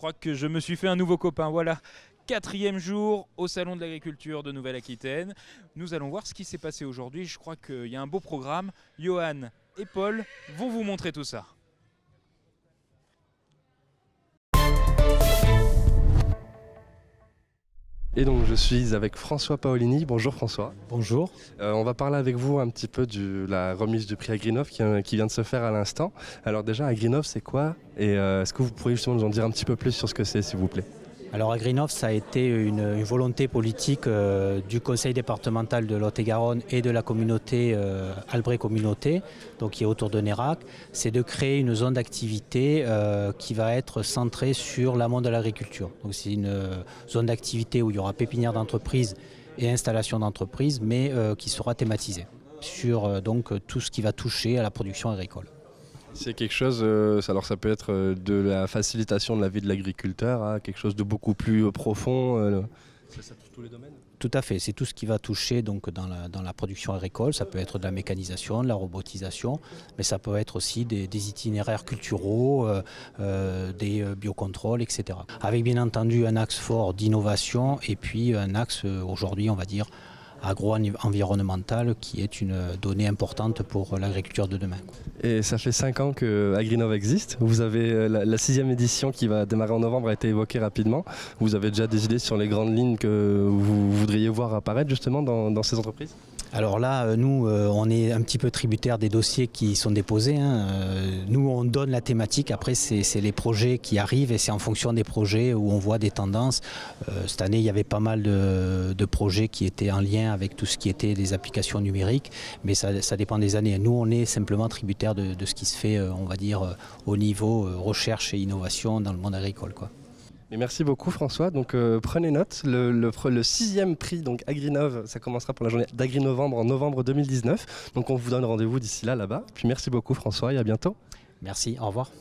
crois que je me suis fait un nouveau copain. Voilà, quatrième jour au Salon de l'Agriculture de Nouvelle-Aquitaine. Nous allons voir ce qui s'est passé aujourd'hui. Je crois qu'il y a un beau programme. Johan et Paul vont vous montrer tout ça. Et donc je suis avec François Paolini. Bonjour François. Bonjour. On va parler avec vous un petit peu de la remise du prix Agrinov qui vient de se faire à l'instant. Alors déjà Agrinov c'est quoi et est-ce que vous pourriez justement nous en dire un petit peu plus sur ce que c'est s'il vous plaît? Alors Agrinov, ça a été une volonté politique du conseil départemental de Lot-et-Garonne et de la communauté Albret Communauté, donc qui est autour de Nérac. C'est de créer une zone d'activité qui va être centrée sur l'amont de l'agriculture. Donc c'est une zone d'activité où il y aura pépinière d'entreprise et installation d'entreprise, mais qui sera thématisée sur donc tout ce qui va toucher à la production agricole. C'est quelque chose, alors ça peut être de la facilitation de la vie de l'agriculteur à quelque chose de beaucoup plus profond. Ça touche tous les domaines? Tout à fait, c'est tout ce qui va toucher donc, dans la production agricole. Ça peut être de la mécanisation, de la robotisation, mais ça peut être aussi des itinéraires culturaux, des biocontrôles, etc. Avec bien entendu un axe fort d'innovation et puis un axe aujourd'hui, on va dire, agro-environnemental qui est une donnée importante pour l'agriculture de demain. Et ça fait 5 ans que Agrinov existe. Vous avez la 6e édition qui va démarrer en novembre a été évoquée rapidement. Vous avez déjà des idées sur les grandes lignes que vous voudriez voir apparaître justement dans ces entreprises? Alors là, nous, on est un petit peu tributaire des dossiers qui sont déposés. Nous, on donne la thématique. Après, c'est les projets qui arrivent et c'est en fonction des projets où on voit des tendances. Cette année, il y avait pas mal de projets qui étaient en lien avec tout ce qui était des applications numériques, mais ça dépend des années. Nous, on est simplement tributaire de ce qui se fait, on va dire, au niveau recherche et innovation dans le monde agricole, quoi. Et merci beaucoup François. Donc prenez note, le 6e prix donc Agrinov, ça commencera pour la journée d'Agrinovembre en novembre 2019. Donc on vous donne rendez-vous d'ici là-bas. Puis merci beaucoup François et à bientôt. Merci, au revoir.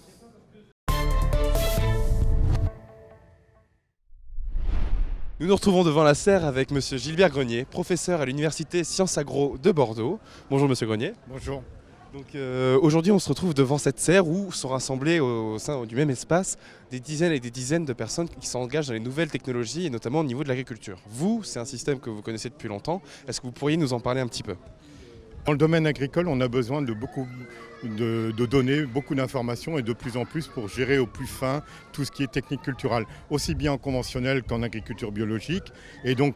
Nous nous retrouvons devant la serre avec monsieur Gilbert Grenier, professeur à l'université Sciences Agro de Bordeaux. Bonjour monsieur Grenier. Bonjour. Donc aujourd'hui on se retrouve devant cette serre où sont rassemblées au sein du même espace des dizaines et des dizaines de personnes qui s'engagent dans les nouvelles technologies et notamment au niveau de l'agriculture. Vous, c'est un système que vous connaissez depuis longtemps. Est-ce que vous pourriez nous en parler un petit peu? Dans le domaine agricole, on a besoin de beaucoup de données, beaucoup d'informations et de plus en plus pour gérer au plus fin tout ce qui est technique culturelle, aussi bien en conventionnel qu'en agriculture biologique. Et donc,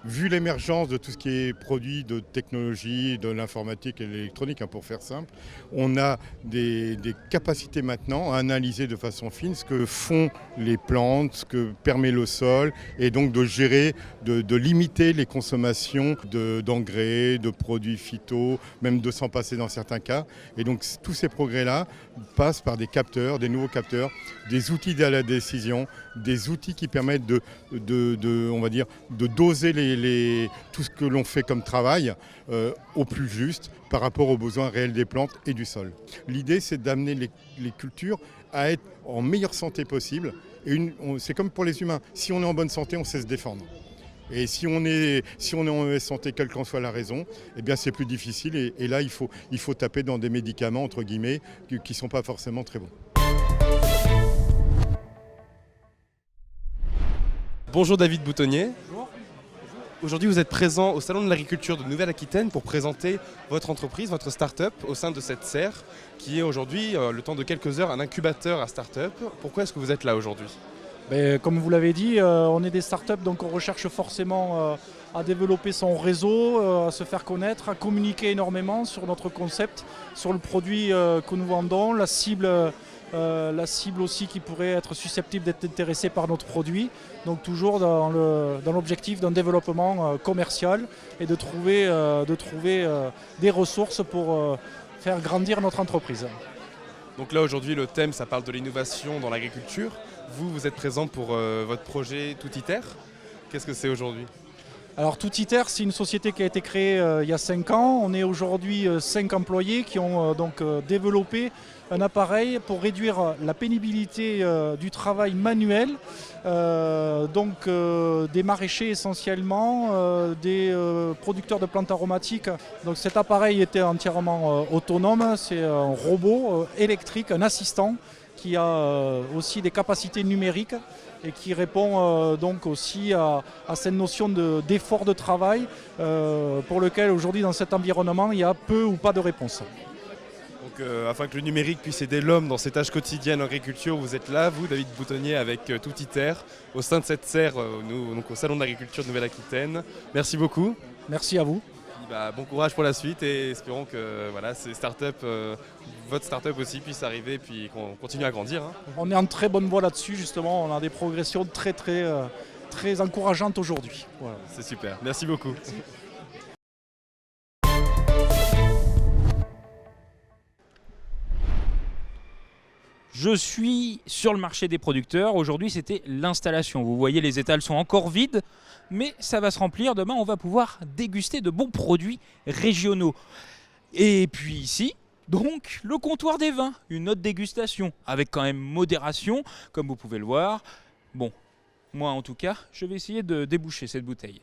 vu l'émergence de tout ce qui est produit de technologie, de l'informatique et de l'électronique, pour faire simple, on a des capacités maintenant à analyser de façon fine ce que font les plantes, ce que permet le sol, et donc de gérer, de limiter les consommations d'engrais, de produits phyto, même de s'en passer dans certains cas. Et donc tous ces progrès-là passent par des capteurs, des nouveaux capteurs, des outils à la décision, des outils qui permettent on va dire, de doser tout ce que l'on fait comme travail au plus juste par rapport aux besoins réels des plantes et du sol. L'idée, c'est d'amener les cultures à être en meilleure santé possible. Et c'est comme pour les humains, si on est en bonne santé, on sait se défendre. Et si on est en mauvaise santé, quelle qu'en soit la raison, eh bien c'est plus difficile. Et là, il faut taper dans des médicaments, entre guillemets, qui ne sont pas forcément très bons. Bonjour David Boutonnier. Bonjour. Aujourd'hui, vous êtes présent au Salon de l'Agriculture de Nouvelle-Aquitaine pour présenter votre entreprise, votre start-up au sein de cette serre qui est aujourd'hui, le temps de quelques heures, un incubateur à start-up. Pourquoi est-ce que vous êtes là aujourd'hui? Comme vous l'avez dit, on est des start-up, donc on recherche forcément à développer son réseau, à se faire connaître, à communiquer énormément sur notre concept, sur le produit que nous vendons, la cible aussi qui pourrait être susceptible d'être intéressée par notre produit. Donc toujours dans l'objectif d'un développement commercial et de trouver des ressources pour faire grandir notre entreprise. Donc là aujourd'hui le thème ça parle de l'innovation dans l'agriculture. Vous êtes présent pour votre projet Toutiter. Qu'est-ce que c'est aujourd'hui? Alors Toutiter, c'est une société qui a été créée il y a 5 ans. On est aujourd'hui 5 employés qui ont développé un appareil pour réduire la pénibilité du travail manuel, des maraîchers essentiellement, des producteurs de plantes aromatiques. Donc cet appareil était entièrement autonome, c'est un robot électrique, un assistant qui a aussi des capacités numériques et qui répond donc aussi à cette notion d'effort de travail pour lequel aujourd'hui dans cet environnement il y a peu ou pas de réponse. Donc, afin que le numérique puisse aider l'homme dans ses tâches quotidiennes en agriculture, vous êtes là, vous, David Boutonnier, avec Tout ITER, au sein de cette serre, donc au Salon de l'Agriculture de Nouvelle-Aquitaine. Merci beaucoup. Merci à vous. Bon courage pour la suite et espérons que voilà, votre start-up aussi puisse arriver et puis qu'on continue à grandir. Hein. On est en très bonne voie là-dessus, justement. On a des progressions très encourageantes aujourd'hui. Voilà. C'est super. Merci beaucoup. Je suis sur le marché des producteurs. Aujourd'hui, c'était l'installation. Vous voyez, les étals sont encore vides, mais ça va se remplir. Demain, on va pouvoir déguster de bons produits régionaux. Et puis ici, donc, le comptoir des vins. Une autre dégustation, avec quand même modération, comme vous pouvez le voir. Bon, moi en tout cas, je vais essayer de déboucher cette bouteille.